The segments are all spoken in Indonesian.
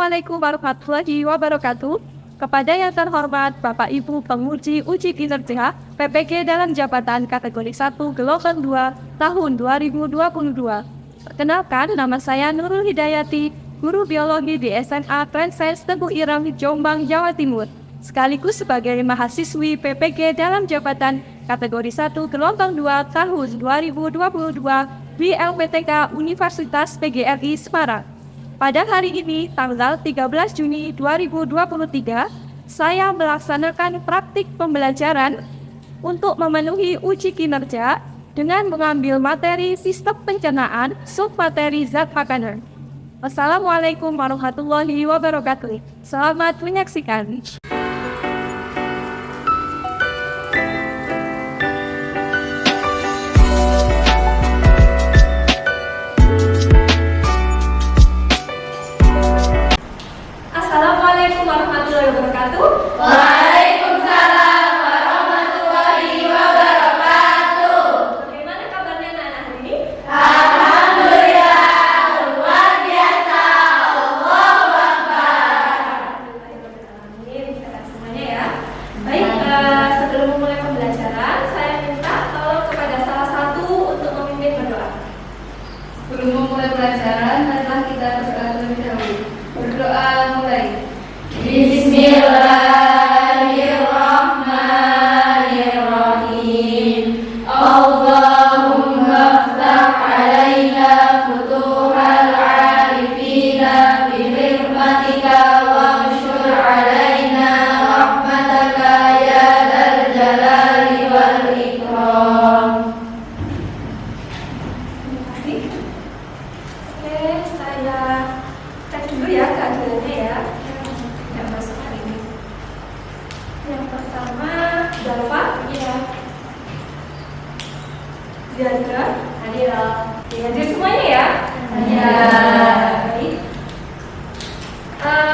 Assalamualaikum warahmatullahi wabarakatuh. Kepada yang terhormat Bapak Ibu penguji uji kinerja PPG dalam jabatan kategori 1 gelombang 2 tahun 2022. Perkenalkan, nama saya Nurul Hidayati, guru biologi di SMA Transens Teguh Ireng, Jombang, Jawa Timur, sekaligus sebagai mahasiswi PPG dalam jabatan kategori 1 gelombang 2 tahun 2022 di LPTK Universitas PGRI Semarang. Pada hari ini, tanggal 13 Juni 2023, saya melaksanakan praktik pembelajaran untuk memenuhi uji kinerja dengan mengambil materi sistem pencernaan submateri zat makanan. Wassalamualaikum warahmatullahi wabarakatuh. Selamat menyaksikan. Assalamualaikum warahmatullahi wabarakatuh. Waalaikumsalam warahmatullahi wabarakatuh. Bagaimana kabarnya anak-anak hari ini? Alhamdulillah, luar biasa. Allahu Akbar. Amin, sehat semuanya ya. Baik, sebelum memulai pembelajaran, saya minta tolong kepada salah satu untuk memimpin berdoa. Sebelum memulai pelajaran, marilah kita berdoa terlebih dahulu. Berdoa mulai. Bismillahirrahmanirrahim. Allahumma ftah alaina futuhal arifina bihirmatika wamsyur alaina rahmataka ya dzal jalali wal ikram. Terima kasih. Oke, saya cek dulu ya keadaannya ya. Yang masuk hari ini. Yang pertama, Dalva. Iya. Ziadra. Hadir. Hadir semuanya ya. Iya. Baik.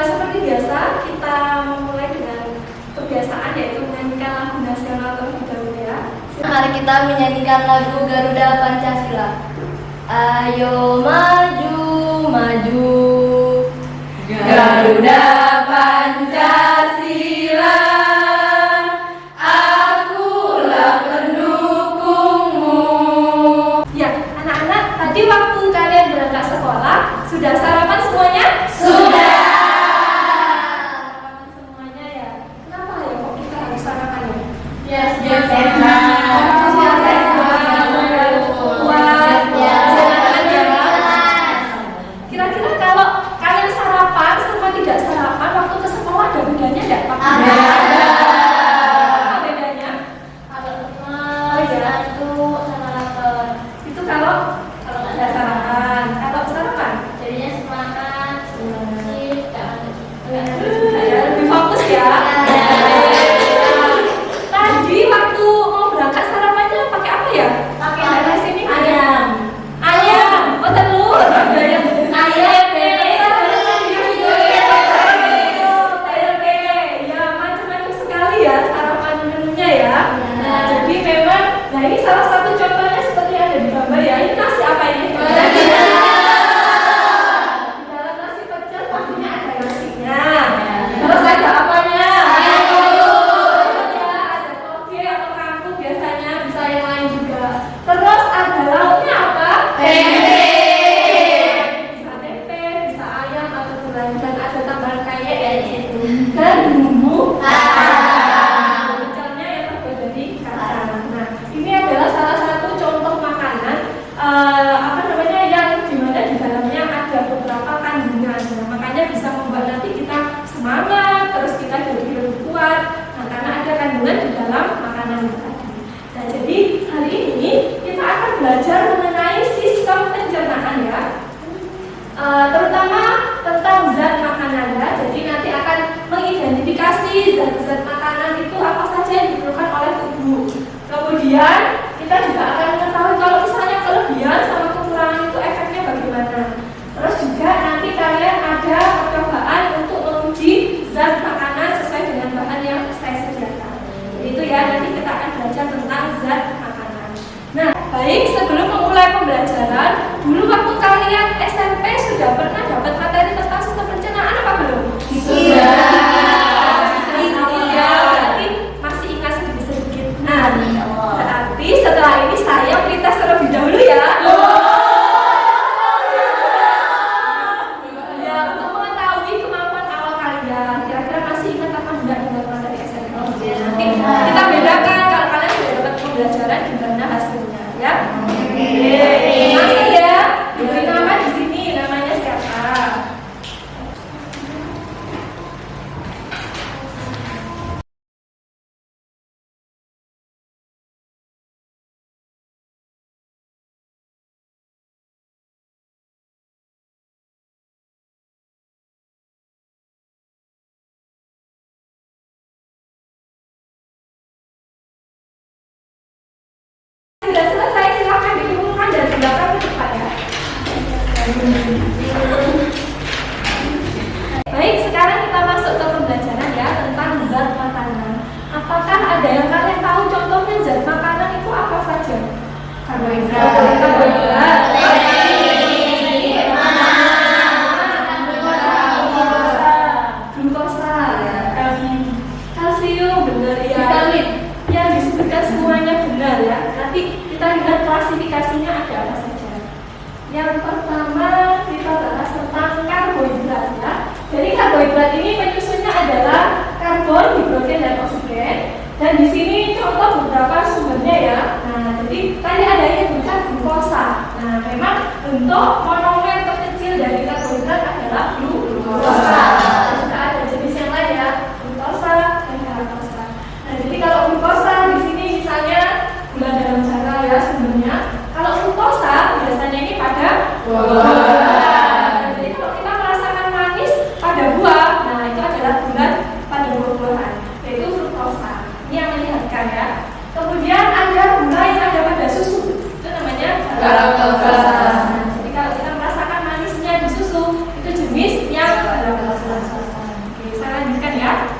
Seperti biasa, kita memulai dengan kebiasaan yaitu menyanyikan lagu nasional terlebih dahulu ya. Mari kita menyanyikan lagu Garuda Pancasila. Ayo maju, maju, Garuda Pancasila, akulah pendukungmu. Ya, anak-anak, tadi waktu kalian berangkat sekolah, sudah sarapan semuanya? Sudah. Sarapan semuanya ya. Kenapa ya kok kita harus sarapan ya? Biar sehat. Kira-kira kalau kalian sarapan sama tidak sarapan waktu ke sekolah ada bedanya nggak? Ada. Apa bedanya? Oh iya. Itu kalau tidak sarapan. Kalau sarapan? Jadinya semangat, Lebih fokus ya. Tadi waktu mau berangkat sarapannya pakai apa ya? Pakai Ada di sini ayam. Ayam. Oh, telur. Ya, macam-macam sekali ya sarapan menunya ya. Nah, jadi memang, nah ini salah satu contohnya seperti yang ada di gambar ya. Ini nasi apa ini? Nasi. Di dalam nasi pecel pastinya ada nasinya. Terus ada apanya? Ya, ada toge atau kangkung biasanya, bisa yang lain juga. Terus ada lauknya apa? Tempe. Bisa tempe, bisa ayam atau telur, dan ada tambahan kayak ya di situ. Dan bumbu pecelnya yang terbuat dari kacang. Nah, ini adalah salah satu contoh makanan yang dimana di dalamnya ada beberapa kandungan. Nah, makanya bisa membuat nanti kita semangat, terus kita jadi lebih kuat. Nah, karena ada kandungan di dalam makanan itu tadi. Nah, jadi hari ini kita akan belajar mengenai sistem pencernaan ya. Terutama tentang zat makanan ya. Jadi nanti akan mengidentifikasi zat-zat makanan itu apa saja yang diperlukan oleh tubuh. Kemudian kita juga akan mengetahui kalau misalnya kelebihan sama kekurangan itu efeknya bagaimana. Terus juga nanti kalian ada percobaan untuk menguji zat makanan sesuai dengan bahan yang saya sediakan. Itu ya, nanti kita akan belajar tentang zat makanan. Nah, baik, sebelum memulai pembelajaran, dulu waktu kalian SMP sudah pernah dapat materi tentang sistem pencernaan apa belum? Baik, sekarang kita masuk ke pembelajaran ya tentang zat makanan. Apakah ada yang kalian tahu contohnya zat makanan itu apa saja? Karbohidrat, glukosa, kalsium, benar ya. Vitamin. Yang disebutkan semuanya benar ya. Nanti kita lihat klasifikasinya ada apa saja. Yang pertama kita bahas tentang karbohidrat ya. Jadi karbohidrat ini penyusunnya adalah karbon, hidrogen, dan oksigen. Dan di sini contoh beberapa sumbernya ya. Nah, jadi tadi ada yang disebutkan glukosa. Nah, memang bentuk monomer terkecil dari karbohidrat adalah glukosa. Dan juga ada jenis yang lain ya, glukosa dan galaktosa. Nah, jadi kalau glukosa di sini misalnya gula dalam darah ya sumbernya. Kalau fruktosa biasanya ini pada buah. Jadi kalau kita merasakan manis pada buah, nah itu adalah gula pada buah-buahan, yaitu fruktosa. Ini yang menyehatkan ya. Kemudian ada gula yang ada pada susu, itu namanya galaktosa. Nah, jadi kalau kita merasakan manisnya di susu, itu jenis yang galaktosa. Oke, saya lanjutkan ya.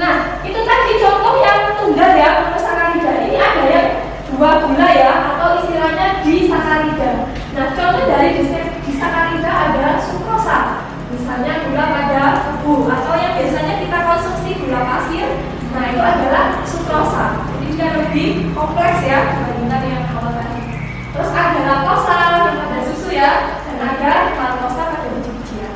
Nah, itu tadi contoh yang tunggal ya, monosakarida. Ini ada yang dua gula ya, atau istilahnya disakarida. Nah, contoh dari disakarida ada sukrosa. Misalnya gula pada tebu, atau yang biasanya kita konsumsi gula pasir. Nah, itu adalah sukrosa. Jadi dia lebih kompleks ya dibandingkan yang awal tadi. Terus ada laktosa yang pada susu ya, dan ada laktosa pada biji-bijian.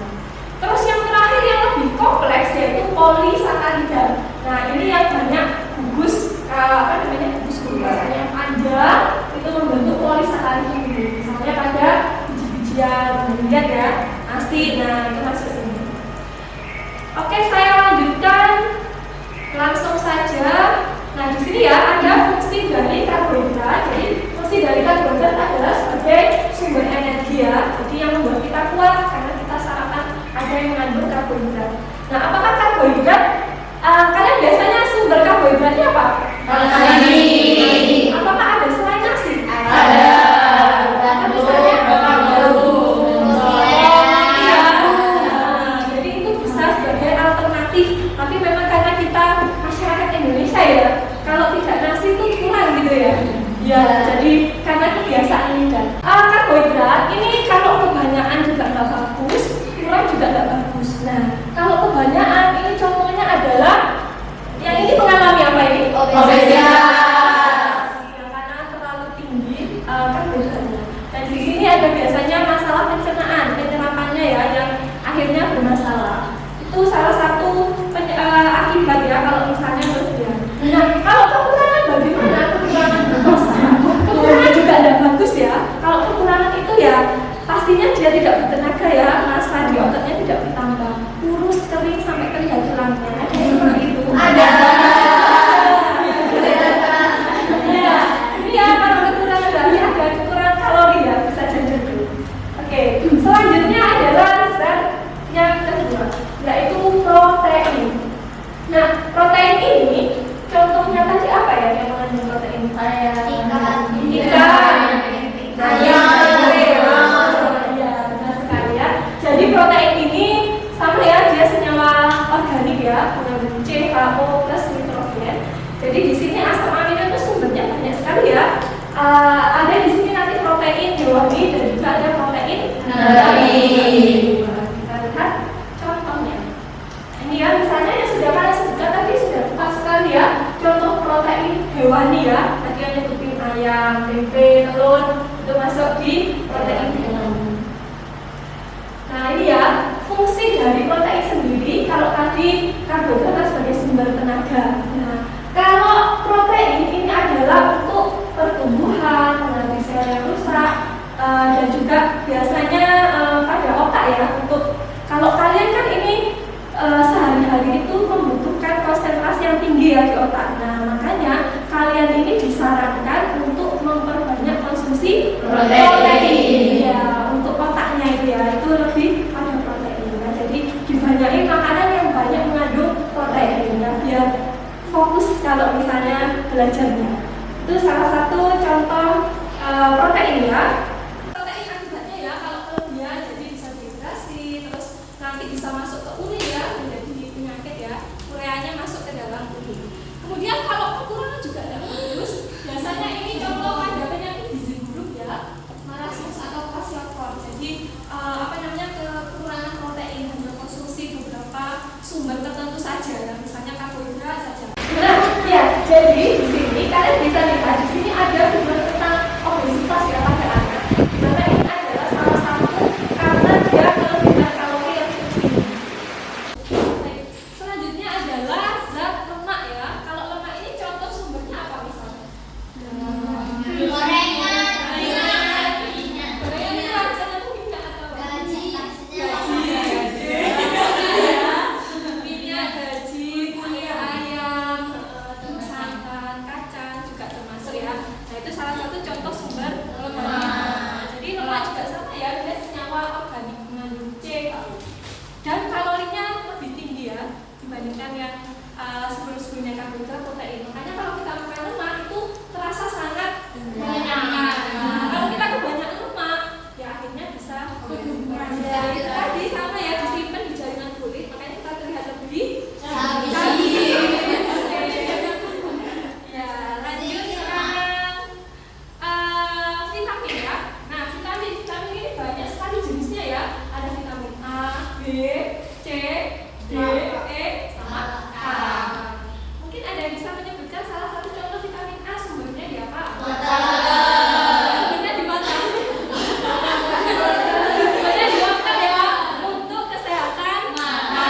Terus yang terakhir yang lebih kompleks yaitu polisakarida. Nah, ini yang banyak gugus gugus gulukosanya yang panjang itu membentuk polisakarida ini. Misalnya pada biji-bijian, kemudian ya nasi. Nah, itu masuk sini. Oke, saya lanjutkan langsung saja. Nah, di sini ya ada fungsi dari karbohidrat. Jadi fungsi dari karbohidrat adalah sebagai sumber energi ya. Jadi yang membuat kita kuat karena kita sarapan ada yang mengandung karbohidrat. Nah, apakah karbohidrat? Kalian biasanya sumber karbohidratnya apa? Nasi. Apakah ada selain nasi? Ada. Misalnya jadi itu bisa sebagai alternatif. Tapi memang karena kita masyarakat Indonesia ya, kalau tidak nasi itu kurang gitu ya. Ya, jadi karena kebiasaan lidah. Karbohidrat ini kalau kebanyakan juga nggak bagus, kurang juga nggak bagus. Nah, kalau kebanyakan ini contohnya adalah yang ini mengalami apa ini? Obesitas. Ya, karena terlalu tinggi karbohidratnya. Dan di sini ada biasanya masalah pencernaan, ya, yang akhirnya bermasalah. Itu salah satu akibat ya kalau misalnya berlebihan. Nah, kalau kekurangan bagaimana? Kekurangan glukosa. Kekurangan juga tidak bagus ya. Kalau kekurangan itu ya pastinya dia tidak bertenaga ya, massa di ototnya tidak bertambah, kurus, kering sampai terlihat tulangnya. Ada yang seperti itu? Ada. Ya, ini ya kalau kekurangan berarti ada kekurangan kalori ya, bisa jadi dulu. Oke, selanjutnya adalah zat yang kedua, yaitu protein. Nah, protein ini contohnya tadi apa ya yang mengandung protein? Ikan, ayam, ya benar sekali ya. Jadi protein ini sama ya, dia senyawa organik ya, mengandung CHO plus nitrogen. Jadi di sini asam amino itu sumbernya banyak sekali ya. Ada di sini nanti protein hewani dan juga ada protein nabati. Kita lihat contohnya. Ini ya, misalnya yang sudah kalian sebutkan tadi sudah tepat sekali ya. Contoh protein hewani ya, tadi yang nyebutin ayam, tempe, telur, itu masuk di protein hewani. Nah, ini ya fungsi dari protein sendiri. Kalau tadi karbohidrat sebagai sumber tenaga. Nah, kalau protein ini adalah untuk pertumbuhan, mengganti sel yang rusak, dan juga biasanya pada otak ya. Untuk kalau kalian kan ini sehari-hari itu membutuhkan konsentrasi yang tinggi ya di otak. Nah, makanya kalian ini disarankan untuk memperbanyak konsumsi protein. Ya, untuk otaknya itu ya, itu lebih pada protein. Nah, jadi dibanyakin makanan yang banyak mengandung protein ya, biar fokus kalau misalnya belajarnya. Itu salah satu contoh protein ya. Protein akibatnya ya, kalau mempunyai karbohidrat, protein. Makanya kalau kita makan lemak itu terasa sangat mengenyangkan. Nah, kalau kita kebanyakan lemak, ya akhirnya bisa tadi sama ya, disimpan di jaringan kulit, makanya kita terlihat lebih cantik. Ya, lanjut sekarang vitamin ya. Nah, vitamin ini banyak sekali jenisnya ya. Ada vitamin A, B, C, D, E, sama K. Mungkin ada yang bisa menyebutkan salah satu contoh vitamin A sumbernya di apa? Sumbernya di mata. Sumbernya di mata ya, untuk kesehatan mata.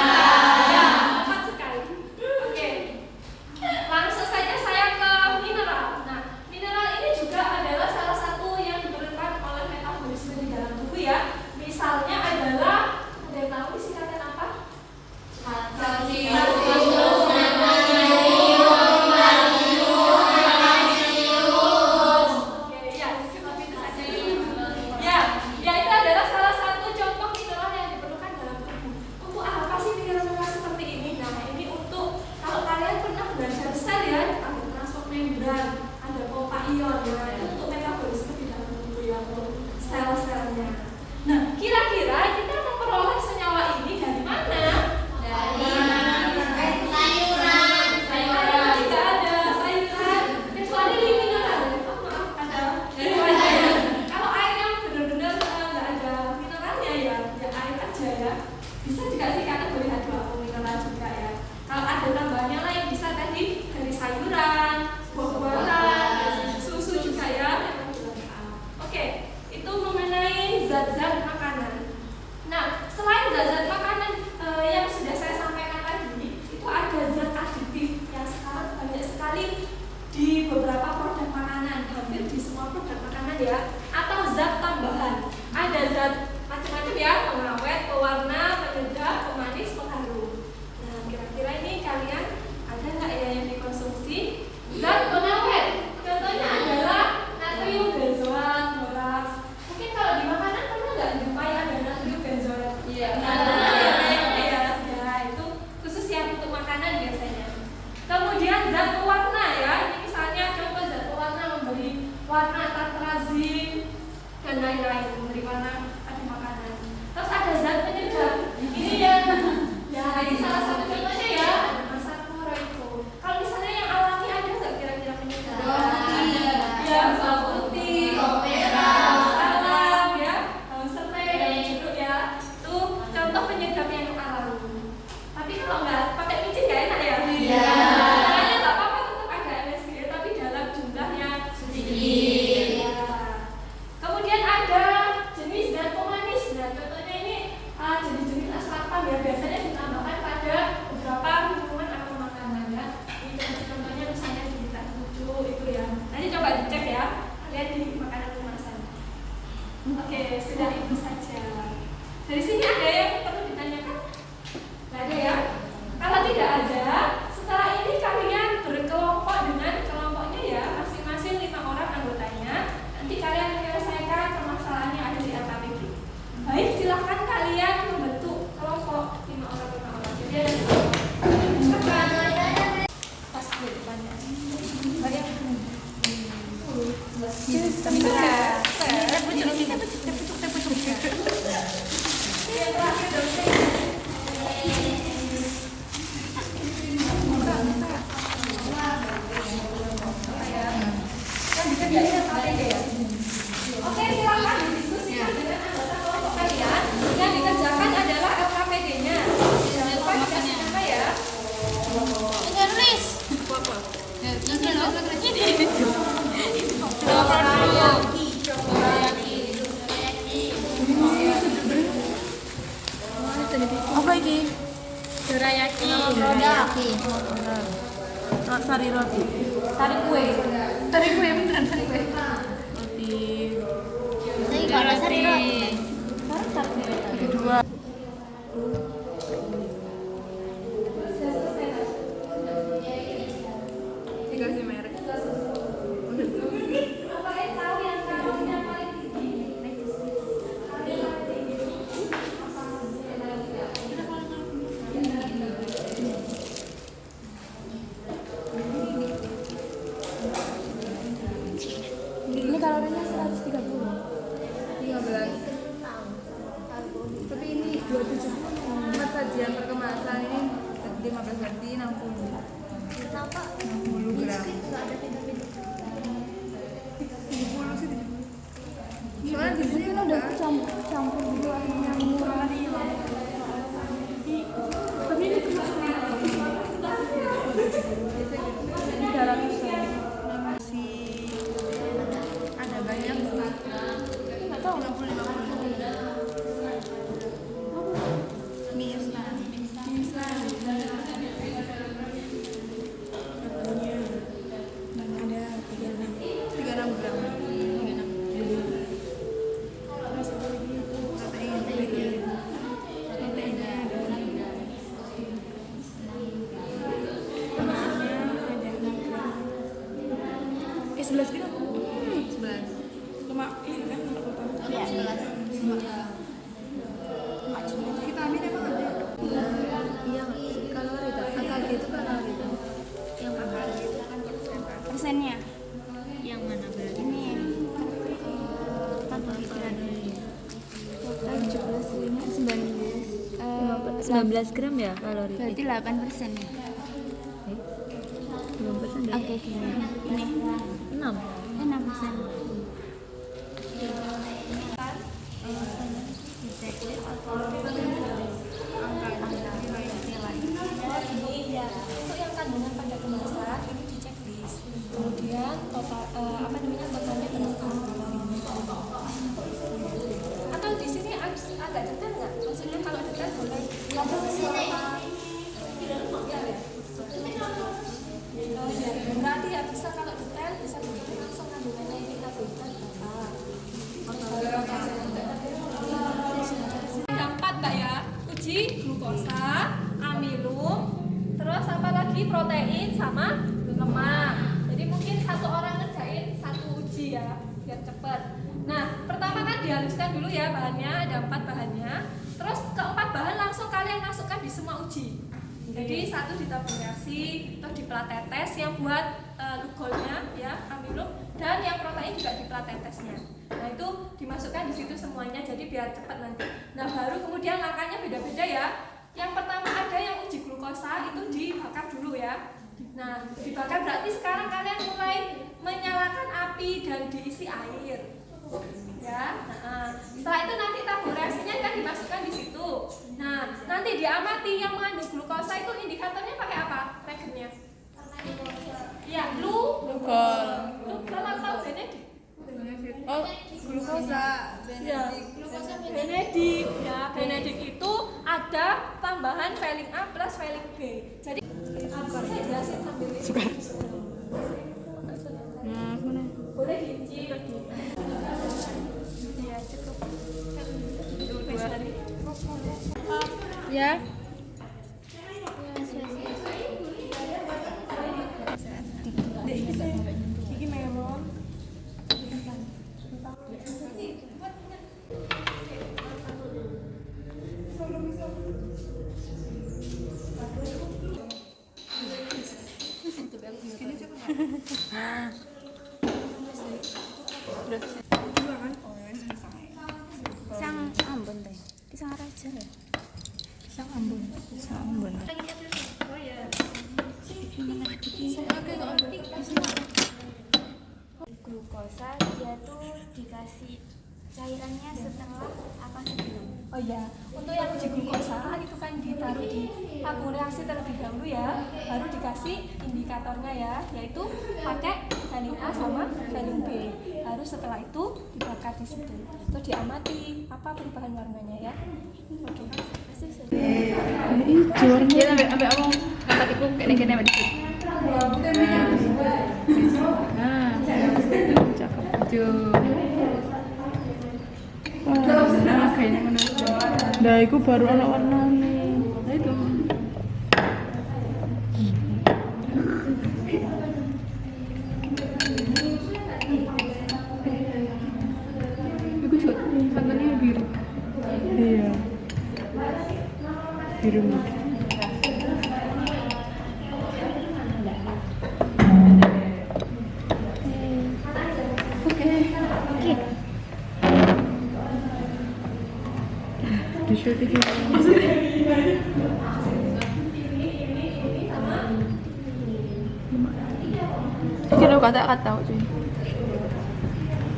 Ya, tepat sekali. Oke. Langsung saja saya ke mineral. Nah, mineral ini juga adalah salah satu yang diperlukan oleh metabolisme di dalam tubuh ya. Misalnya adalah, ada yang tahu singkatan apa? Nah, kira-kira kita memperoleh senyawa ini dari mana? Sayuran tidak ada sayuran kecuali mineral. Oh, maaf, ada. Kalau air yang benar-benar nggak ada mineralnya ya air aja ya. Bisa juga sih kategori H2O mineral juga ya. Kalau ada tambahannya lah yang bisa tadi dari sayuran, buah-buahan, susu juga ya. Oke, itu mengenai zat-zat makanan. Nah, selain zat-zat makanan yang sudah saya sampaikan tadi, itu ada zat aditif yang sekarang banyak sekali di beberapa produk makanan, hampir di semua produk makanan ya, atau zat tambahan. Ada zat macam-macam ya, pengawet, pewarna, penyedap, pemanis, pengharum. Nah, kira-kira ini kalian ada nggak ya yang dikonsumsi? Zat pengawet, contohnya adalah natrium benzoat, boraks. Mungkin kalau di makanan pernah nggak jumpai ada natrium benzoat? Iya. Ya, itu khusus yang untuk makanan biasanya. Kemudian zat pewarna ya, ini misalnya contoh zat pewarna memberi warna tartrazin dan lain-lain, memberi warna pada makanan. Terus ada zat penyedap. Ini yang ya ini salah satu contohnya ya, ada asam itu. Kalau misalnya yang alami ada nggak kira-kira penyedap? Ya, bawang putih, bawang merah, salam ya, bawang serai, daun jeruk ya. Itu contoh penyedap yang alami. Tapi kalau nggak pakai micin nggak enak ya? Iya. Sebenarnya nggak apa-apa, tetap ada MSG, tapi dalam jumlah yang sedikit. Ya. Kemudian ada jenis zat pemanis. Nah, contohnya ini jenis-jenis aspartam ya, biasanya ditambahkan pada beberapa minuman atau makanan ya. Ini contoh-contohnya misalnya di tas lucu itu ya. Nanti coba dicek ya, lihat di makanan kemasan. Oke, sudah itu saja. Dari sini ada yang perlu ditanyakan? Nggak ada ya? Kalau tidak ada, setelah ini kalian berkelompok dengan kelompoknya ya, masing-masing 5 orang anggotanya. Nanti kalian menyelesaikan permasalahan yang ada di LKPG. Baik, silahkan kalian membentuk kelompok 5 orang. Jadi ada pas di depannya. Banyak. Yang terakhir dosen. Oke, silakan didiskusikan dengan anggota kelompok kalian. Yang dikerjakan adalah LKPD-nya. Jangan lupa dikasih nama ya. Enggak nulis. Apa? Apa ini? Dorayaki. Dorayaki. Sari roti. Sari kue. Sari kue beneran sari kue. Roti. Saya kalau sari roti. Kedua. Dikasih merek. 11 gram. 11. Cuma ini kan untuk utama. Iya, 11. Vitamin emang ada. Iya, kalori itu. AKG itu kalori itu. Yang mana? Itu kan persentase. Persennya. Yang mana berarti? Ini karbohidrat. 19 gram ya kalori. Berarti 8% ya. Belum persen deh. Oke, ini 6. 6%. Ini ya untuk yang kandungan pada kemasan ini di checklist. Kemudian total totalnya berapa? Atau di sini agak detail nggak? Maksudnya kalau detail boleh. Berarti ya bisa kalau detail bisa begitu langsung kandungannya kita berikan berapa. Ada 4 Mbak ya, uji glukosa, amilum, terus apa lagi protein sama lemak. Jadi mungkin satu orang ngerjain satu uji ya, biar cepet. Nah, pertama kan dihaluskan dulu ya bahannya, ada 4 bahannya. Terus keempat bahan langsung kalian masukkan di semua uji. Jadi satu ditabung reaksi, terus di plat tetes yang buat lugolnya ya, amilum, dan yang protein juga di plat tetesnya. Nah itu dimasukkan di situ semuanya, jadi biar cepat nanti. Nah baru kemudian langkahnya beda-beda ya. Yang pertama ada yang uji glukosa itu dibakar dulu ya. Nah dibakar berarti sekarang kalian mulai menyalakan api dan diisi air. Ya, setelah itu nanti tabung reaksinya kan dimasukkan di situ. Nah, nanti diamati yang mengandung glukosa itu indikatornya pakai apa? Regennya? Iya, glukol. Glukol atau benedik? Oh, glukosa. Ya, glukosa benedik. Ya, benedik itu ada tambahan valin A plus valin B. Jadi apa saya jelasin sambil ini. Nah, mana? Boleh diuji. Ya, cukup. Ya. Iki melon. Pisang Ambon deh. Pisang Raja ya. Pisang Ambon. Glukosa dia tuh dikasih cairannya setelah apa sebelum? Oh iya, untuk yang uji glukosa itu kan ditaruh di tabung reaksi terlebih dahulu ya, baru dikasih indikatornya ya, yaitu pakai valin A sama valin B. Baru setelah itu dibakar di situ, terus diamati apa perubahan warnanya ya. Oke. Dia ambil abang angkat iku kene-kene mbak dikit. Nah, cakep jo. Nah, kayaknya ngono. Nah, iku baru ana warnane. Nah itu. Iku shot, santannya biru. Iya. Biru. Di shoot itu maksudnya kira kata-kata cuy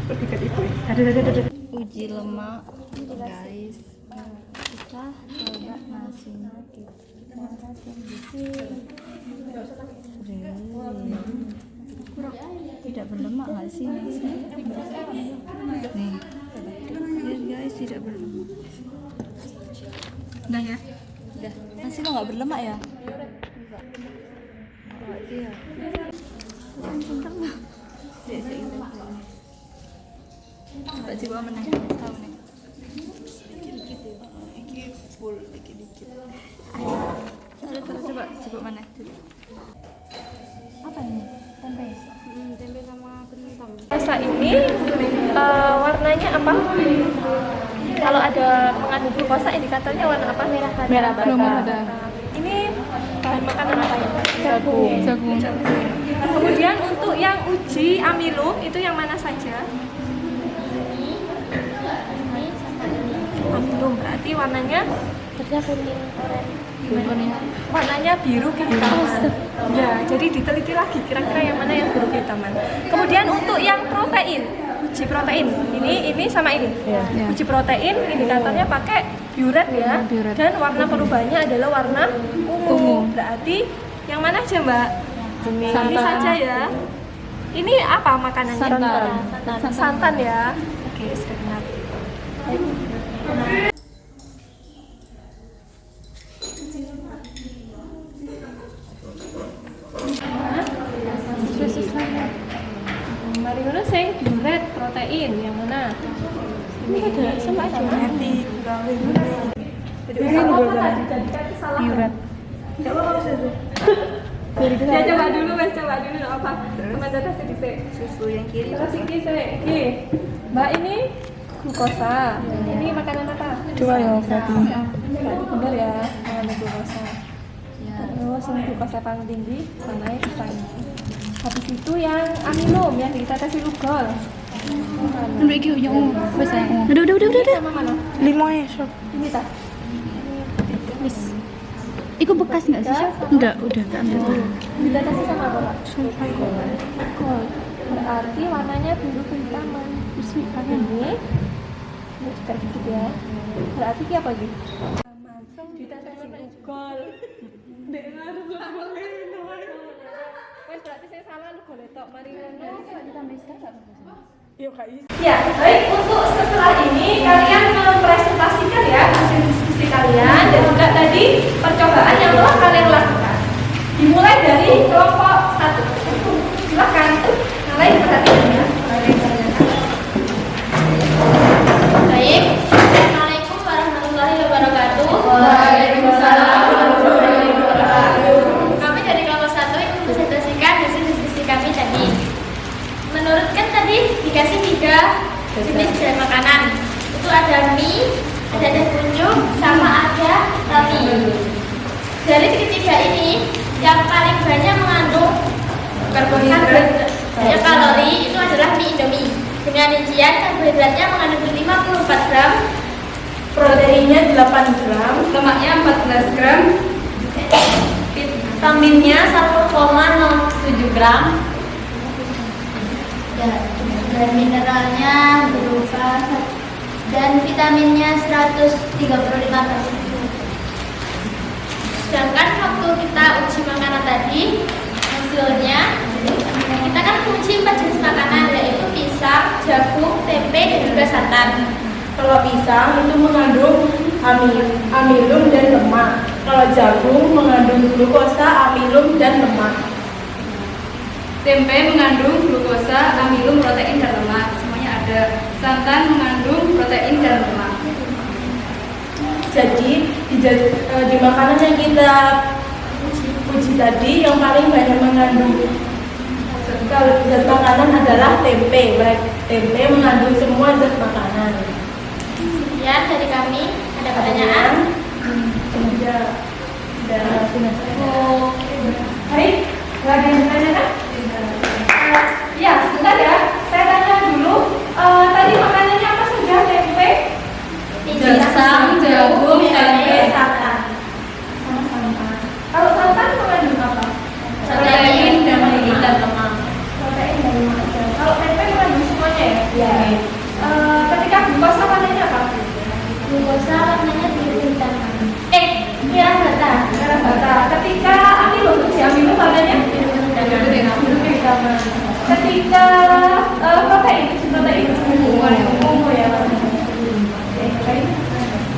berdekat itu ada Uji lemak, guys. Kita coba nasinya kita kasih di sini. Tidak berlemak nggak sih nasi? Nih, lihat guys, tidak berlemak. udah ya Udah, nasi lo nggak berlemak ya? Iya. tak coba menang tahu nih dikit full dikit coba mana Apa nih? Tempe. tempe sama benih Glukosa ini warnanya apa? Kalau ada mengandung glukosa indikatornya warna apa? Merah bata. Ini bahan makanan apa ya? Jagung. Kemudian untuk yang uji amilum itu yang mana saja? Amilum berarti warnanya warnanya biru kehitaman. Ya, jadi diteliti lagi kira-kira yang mana yang biru kehitaman. Kemudian untuk yang protein, uji protein ini sama ini. Uji protein indikatornya pakai buret ya. Dan warna perubahannya adalah warna ungu. Berarti yang mana aja Mbak? Ini saja ya. Ini apa makanannya? Santan ya. Oke, sudah benar. Mari ngono sing buret protein yang mana? Ini ada sama aja. Jadi apa dijadikan salah? Ya coba dulu enggak apa. Teman kasih dhisik. Susu yang kiri. Terus iki sik. Iki. Mbak ini glukosa. Ini makanan apa? Coba ya, berarti. Berarti benar ya, mengandung glukosa. Terus yang glukosa paling tinggi sama yang pisang. Habis itu yang amilum yang ditetes Lugol. Udah iki yo. Wis saya. Udah. Sama mana? 5 ya, Sob. Ini tah. Iku bekas nggak sih? Enggak, udah enggak ambil. Ditetes sama apa, Pak? Sumpah kok. Lugol. Berarti warnanya biru kehitaman. Ini juga gitu ya. Berarti ki apa gitu? Ditetes Lugol. Ndek ngaruh Lugol. Wes berarti saya salah Lugol tok. Mari ngono. Ya, baik untuk setelah ini kalian mempresentasikan ya hasil diskusi kalian dan juga tadi percobaan yang telah kalian lakukan. Dimulai dari kelompok 1. Silakan mulai perhatian ya. Baik, Assalamualaikum warahmatullahi wabarakatuh. Waalaikumsalam warahmatullahi wabarakatuh. Kami dari kelompok 1 ingin mempresentasikan hasil diskusi kami tadi. Menurut kan tadi dikasih 3 jenis bahan makanan. Itu ada mie, ada teh pucuk, sama ada roti. Dari ketiga ini, yang paling banyak mengandung karbohidrat banyak kalori itu adalah mie Indomie. Dengan rincian karbohidratnya mengandung 54 gram, Proteinnya 8 gram, lemaknya 14 gram, vitaminnya 1,07 gram, dan mineralnya berupa dan vitaminnya 135%. Sedangkan waktu kita uji makanan tadi, hasilnya kita kan uji 4 jenis makanan, yaitu pisang, jagung, tempe, dan juga santan. Kalau pisang itu mengandung amilum dan lemak. Kalau jagung mengandung glukosa, amilum dan lemak. Tempe mengandung glukosa, amilum, protein, dan lemak. Semuanya ada. Santan mengandung protein dan lemak. Jadi di makanan yang kita uji tadi yang paling banyak mengandung zat makanan adalah tempe. Tempe mengandung semua zat makanan. Sekian dari kami. Ada pertanyaan? Baik, nggak ada yang bertanya kan? Ya, sebentar ya. Saya tanya dulu. Tadi makanannya apa saja? Tempe, Pisang, jagung, tempe, santan. Sama santan. Kalau santan mengandung apa? protein, dan lemak. Protein dan lemak aja. Kalau tempe mengandung semuanya ya? Iya. Ketika glukosa warnanya apa? Glukosa warnanya biru kehitaman. Merah bata. Merah bata. Ketika amilum, amilum warnanya biru kehitaman. Ketika protein ungu ya warnanya. Oke, baik.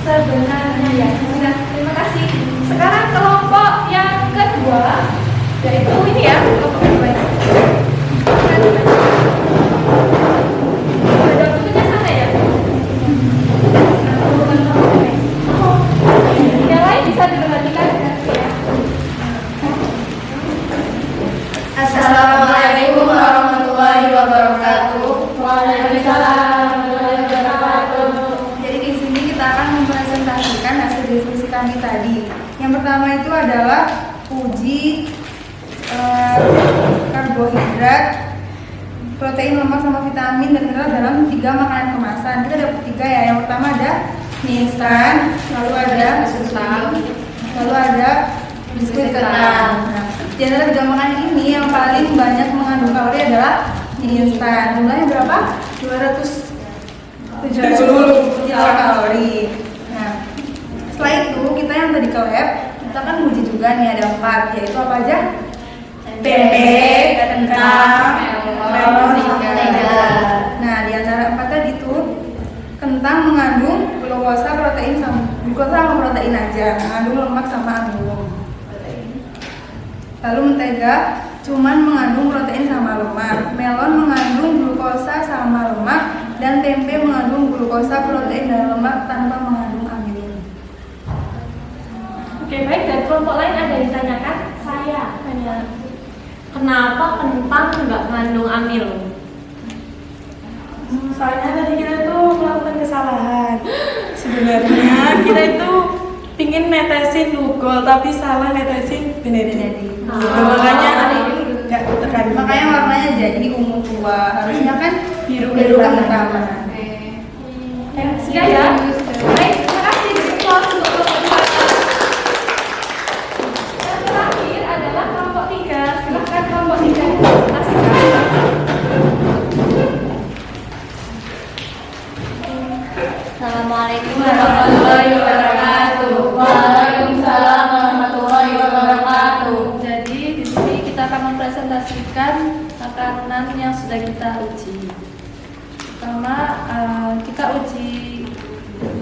Sebenarnya ya. Sudah, terima kasih. Sekarang kelompok yang kedua, yaitu ini ya, kelompok kedua. Ada bukunya sana ya? Yang lain bisa diperhatikan ya. Assalamualaikum warahmatullahi wabarakatuh. Jadi di sini kita akan mempresentasikan hasil diskusi kami tadi. Yang pertama itu adalah uji karbohidrat, protein, lemak, sama vitamin dan mineral dalam 3 makanan kemasan. Kita dapat 3 ya. Yang pertama ada mie instan, lalu ada biskuit ketan. Nah, di antara 3 makanan ini yang paling banyak mengandung kalori adalah mie instan. Jumlahnya berapa? 270 kalori. Nah, setelah itu kita yang tadi ke lab, kita kan uji juga nih ada 4, yaitu apa aja? Tempe, kentang, melon, mentega. Nah, di antara 4 tadi itu kentang mengandung glukosa, protein sama protein aja, mengandung lemak sama amilum. Lalu mentega cuman mengandung protein sama lemak, melon mengandung glukosa sama lemak, dan tempe mengandung glukosa, protein dan lemak tanpa mengandung amilum. Oke, baik. Dari kelompok lain ada yang ditanyakan? Saya hanya. Kenapa kentang nggak mengandung amil? Soalnya tadi kita tuh melakukan kesalahan. Sebenarnya kita itu pingin netesin nugol tapi salah netesin benedi. Makanya nggak terkandung. Makanya warnanya jadi ungu tua, harusnya kan biru kehitaman. Sudah ya? Baik, terima kasih. Close untuk kelompok 2. Yang terakhir adalah kelompok 3. Silahkan kelompok 3 dipresentasikan. Assalamualaikum warahmatullahi wabarakatuh. Waalaikumsalam warahmatullahi wabarakatuh. Jadi di sini kita akan mempresentasikan makanan yang sudah kita uji. Pertama kita uji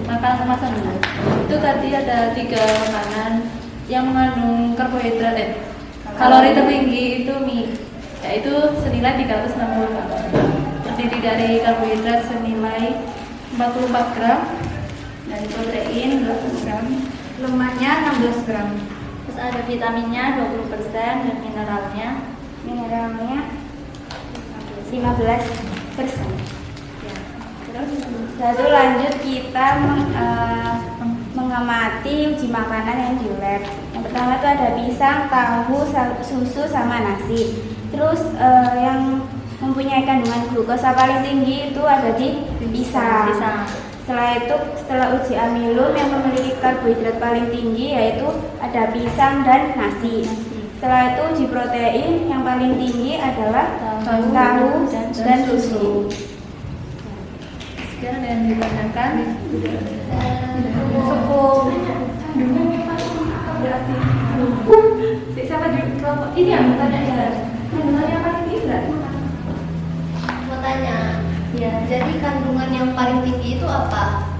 makanan kemasan dulu. Itu tadi ada 3 makanan yang mengandung karbohidrat, kalori tertinggi itu mie, yaitu senilai 360 kalori. Terdiri dari karbohidrat senilai 44 gram, dari protein 8 gram, Lemaknya 16 gram. terus ada vitaminnya 20% dan mineralnya 15%. ya. Terus Lalu lanjut kita mengamati uji makanan yang di lab. Yang pertama itu ada pisang, tahu, susu, sama nasi. Terus yang mempunyai kandungan glukosa paling tinggi itu ada di pisang. Setelah uji amilum yang memiliki karbohidrat paling tinggi yaitu ada pisang dan nasi. Setelah itu uji protein yang paling tinggi adalah tahu dan susu. sekian yang ditanyakan. Cukup. Berarti siapa di kelompok ini yang bertanya ya? Kandungan yang paling tinggi berarti? Mau tanya, ya, jadi kandungan yang paling tinggi itu apa?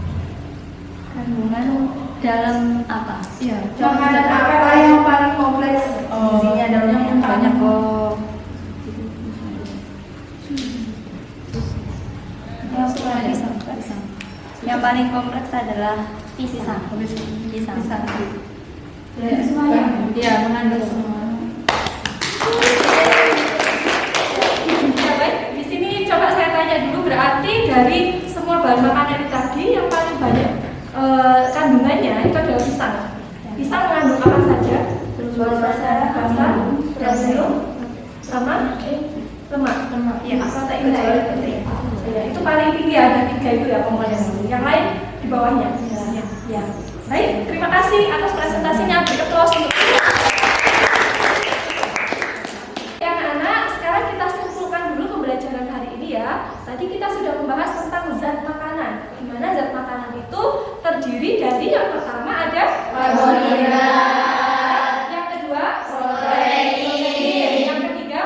Kandungan dalam apa? Iya. Makanan apa yang paling kompleks? Isinya dalamnya yang banyak kok. Yang paling kompleks adalah pisang. Berarti semuanya? Iya, mengandung semua. Ya, baik. Di sini coba saya tanya dulu, berarti dari semua bahan makanan ini tadi yang paling banyak kandungannya itu adalah pisang. Pisang mengandung apa saja? Glukosa, protein, sama lemak. Iya, protein. Ya, itu paling tinggi, ada 3 itu ya komponen. Yang lain di bawahnya. Ya. Baik, terima kasih atas presentasinya. Kita close untuk anak-anak. Sekarang kita simpulkan dulu pembelajaran hari ini ya. Tadi kita sudah membahas tentang zat makanan. Di mana zat makanan itu terdiri dari yang pertama ada karbohidrat, yang kedua protein, yang ketiga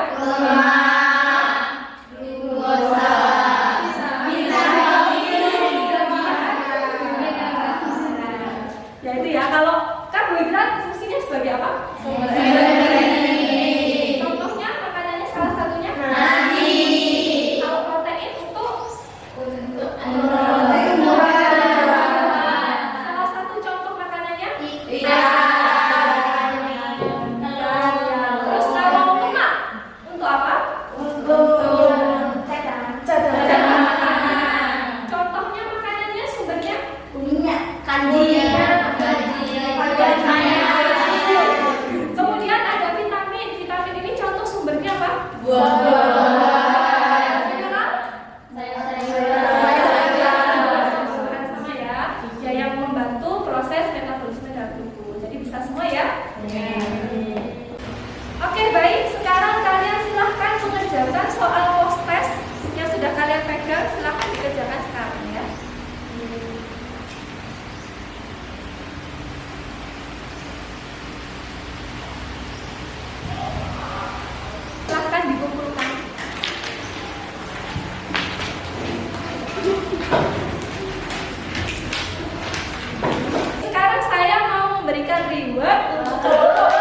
ya itu ya. Kalau karbohidrat fungsinya sebagai apa? Sumber energi. Contohnya makanannya salah satunya nasi. Kalau protein untuk salah satu contoh makanannya ikan. Sama ya, ya yang membantu proses metabolisme dalam tubuh. Jadi bisa semua ya. Oke baik, sekarang kalian silahkan mengerjakan soal post test yang sudah kalian pegang, silahkan dikerjakan sekarang ya. Silahkan dikumpulkan. Sekarang saya mau memberikan reward untuk kelompok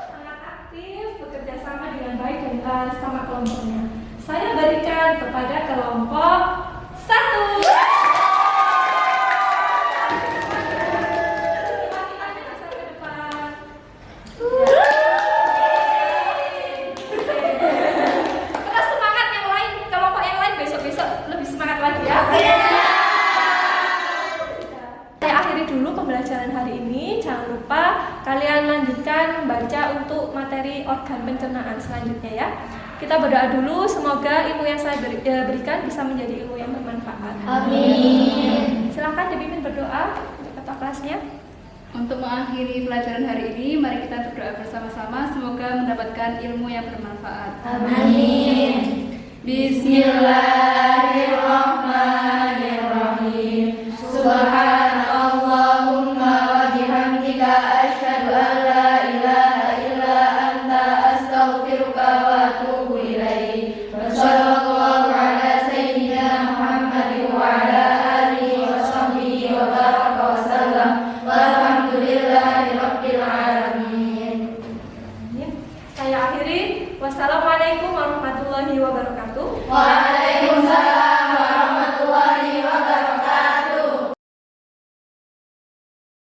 sangat aktif, bekerja sama dengan baik dan sama kelompoknya. Saya berikan kepada kelompok 1. Kita bisa ke depan. Terus semangat yang lain, kelompok yang lain besok-besok lebih semangat lagi ya. Saya akhiri dulu pembelajaran hari ini. Jangan lupa kalian lanjutkan membaca untuk materi organ pencernaan selanjutnya ya. Kita berdoa dulu, semoga ilmu yang saya berikan bisa menjadi ilmu yang bermanfaat. Amin. Silahkan dipimpin berdoa untuk ketua kelasnya. Untuk mengakhiri pelajaran hari ini, mari kita berdoa bersama-sama. Semoga mendapatkan ilmu yang bermanfaat. Amin. Bismillahirrahmanirrahim. Subhanallahumma wa bihamdika asyhadu an la ilaha illa anta astaghfiruka wa atubu ilaik. Wa sallallahu ala sayyidina Muhammadin wa ala alihi wa sahbihi wa baraka wa sallam. Walhamdulillahi rabbil alamin. Saya akhiri. Wassalamualaikum warahmatullahi wabarakatuh. Waalaikumsalam.